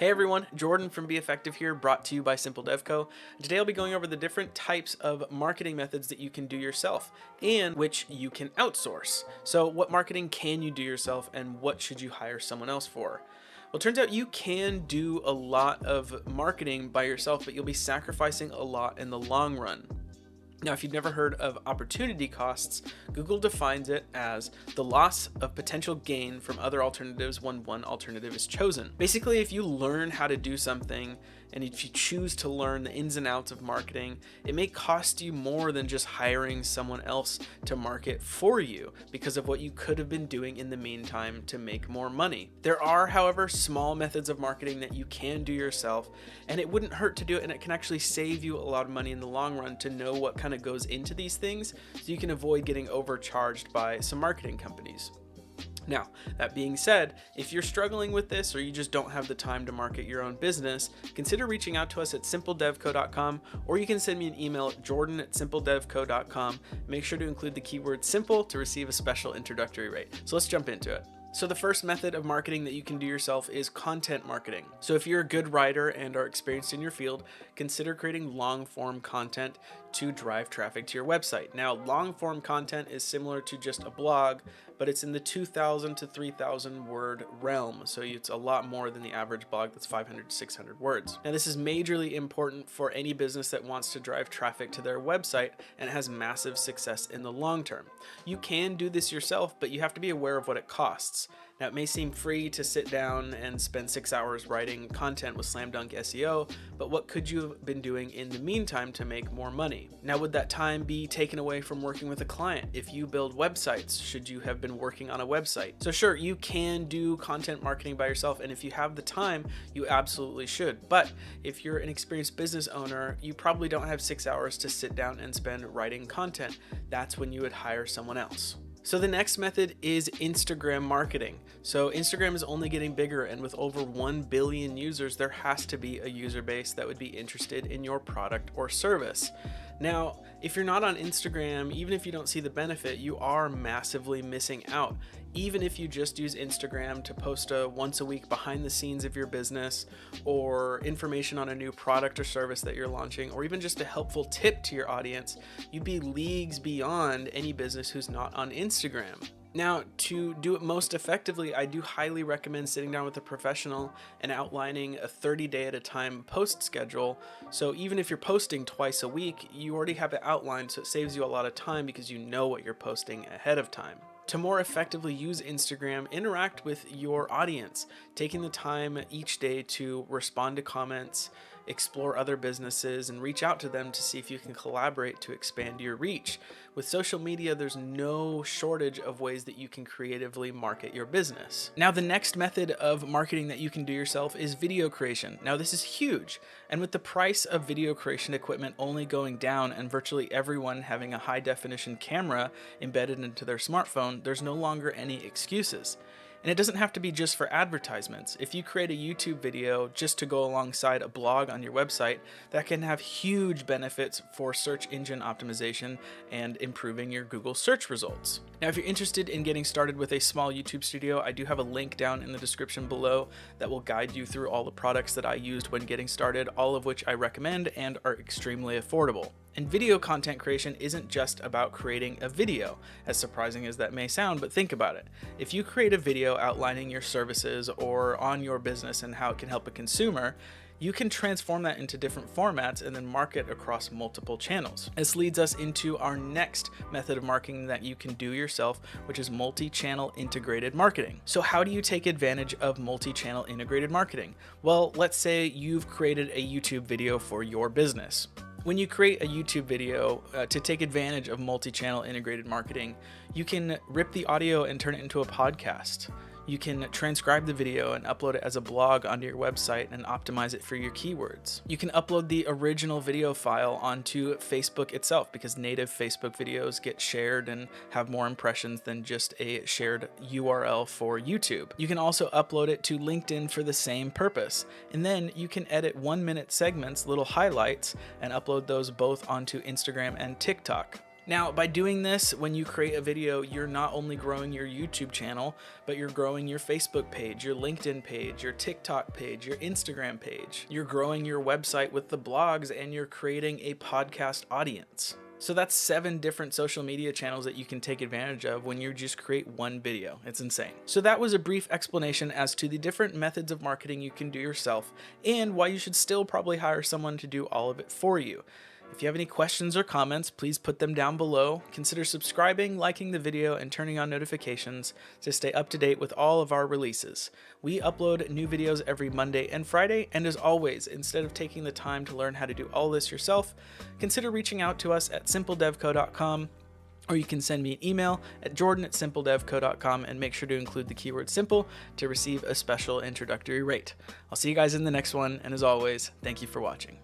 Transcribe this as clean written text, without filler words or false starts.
Hey everyone, Jordan from Be Effective here, brought to you by Simple DevCo. Today I'll be going over the different types of marketing methods that you can do yourself and which you can outsource. So what marketing can you do yourself and what should you hire someone else for? Well, it turns out you can do a lot of marketing by yourself, but you'll be sacrificing a lot in the long run. Now, if you've never heard of opportunity costs, Google defines it as the loss of potential gain from other alternatives when one alternative is chosen. Basically, if you learn how to do something and if you choose to learn the ins and outs of marketing, it may cost you more than just hiring someone else to market for you because of what you could have been doing in the meantime to make more money. There are, however, small methods of marketing that you can do yourself, and it wouldn't hurt to do it, and it can actually save you a lot of money in the long run to know what kind of goes into these things so you can avoid getting overcharged by some marketing companies. Now, that being said, if you're struggling with this or you just don't have the time to market your own business, consider reaching out to us at simpledevco.com, or you can send me an email at jordan@simpledevco.com. Make sure to include the keyword simple to receive a special introductory rate. So let's jump into it. So the first method of marketing that you can do yourself is content marketing. So if you're a good writer and are experienced in your field, consider creating long form content to drive traffic to your website. Now, long form content is similar to just a blog, but it's in the 2,000 to 3,000 word realm. So it's a lot more than the average blog that's 500 to 600 words. Now, this is majorly important for any business that wants to drive traffic to their website and has massive success in the long term. You can do this yourself, but you have to be aware of what it costs. Now, it may seem free to sit down and spend 6 hours writing content with slam dunk SEO, but what could you have been doing in the meantime to make more money? Now, would that time be taken away from working with a client? If you build websites, should you have been working on a website? So sure, you can do content marketing by yourself, and if you have the time, you absolutely should. But if you're an experienced business owner, you probably don't have 6 hours to sit down and spend writing content. That's when you would hire someone else. So the next method is Instagram marketing. So Instagram is only getting bigger, and with over 1 billion users, there has to be a user base that would be interested in your product or service. Now, if you're not on Instagram, even if you don't see the benefit, you are massively missing out. Even if you just use Instagram to post a once a week behind the scenes of your business, or information on a new product or service that you're launching, or even just a helpful tip to your audience, you'd be leagues beyond any business who's not on Instagram. Now, to do it most effectively, I do highly recommend sitting down with a professional and outlining a 30-day at a time post schedule. So even if you're posting twice a week, you already have it outlined, so it saves you a lot of time because you know what you're posting ahead of time. To more effectively use Instagram, interact with your audience, taking the time each day to respond to comments, explore other businesses, and reach out to them to see if you can collaborate to expand your reach. With social media, there's no shortage of ways that you can creatively market your business. Now, the next method of marketing that you can do yourself is video creation. Now, this is huge, and with the price of video creation equipment only going down and virtually everyone having a high definition camera embedded into their smartphone, there's no longer any excuses. And it doesn't have to be just for advertisements. If you create a YouTube video just to go alongside a blog on your website, that can have huge benefits for search engine optimization and improving your Google search results. Now, if you're interested in getting started with a small YouTube studio, I do have a link down in the description below that will guide you through all the products that I used when getting started, all of which I recommend and are extremely affordable. And video content creation isn't just about creating a video, as surprising as that may sound, but think about it. If you create a video outlining your services or on your business and how it can help a consumer, you can transform that into different formats and then market across multiple channels. This leads us into our next method of marketing that you can do yourself, which is multi-channel integrated marketing. So how do you take advantage of multi-channel integrated marketing? Well, let's say you've created a YouTube video for your business. When you create a YouTube video to take advantage of multi-channel integrated marketing, you can rip the audio and turn it into a podcast. You can transcribe the video and upload it as a blog onto your website and optimize it for your keywords. You can upload the original video file onto Facebook itself because native Facebook videos get shared and have more impressions than just a shared URL for YouTube. You can also upload it to LinkedIn for the same purpose. And then you can edit 1-minute segments, little highlights, and upload those both onto Instagram and TikTok. Now, by doing this, when you create a video, you're not only growing your YouTube channel, but you're growing your Facebook page, your LinkedIn page, your TikTok page, your Instagram page. You're growing your website with the blogs, and you're creating a podcast audience. So that's 7 different social media channels that you can take advantage of when you just create one video. It's insane. So that was a brief explanation as to the different methods of marketing you can do yourself and why you should still probably hire someone to do all of it for you. If you have any questions or comments, please put them down below. Consider subscribing, liking the video, and turning on notifications to stay up to date with all of our releases. We upload new videos every Monday and Friday, and as always, instead of taking the time to learn how to do all this yourself, consider reaching out to us at simpledevco.com, or you can send me an email at jordan@simpledevco.com and make sure to include the keyword simple to receive a special introductory rate. I'll see you guys in the next one, and as always, thank you for watching.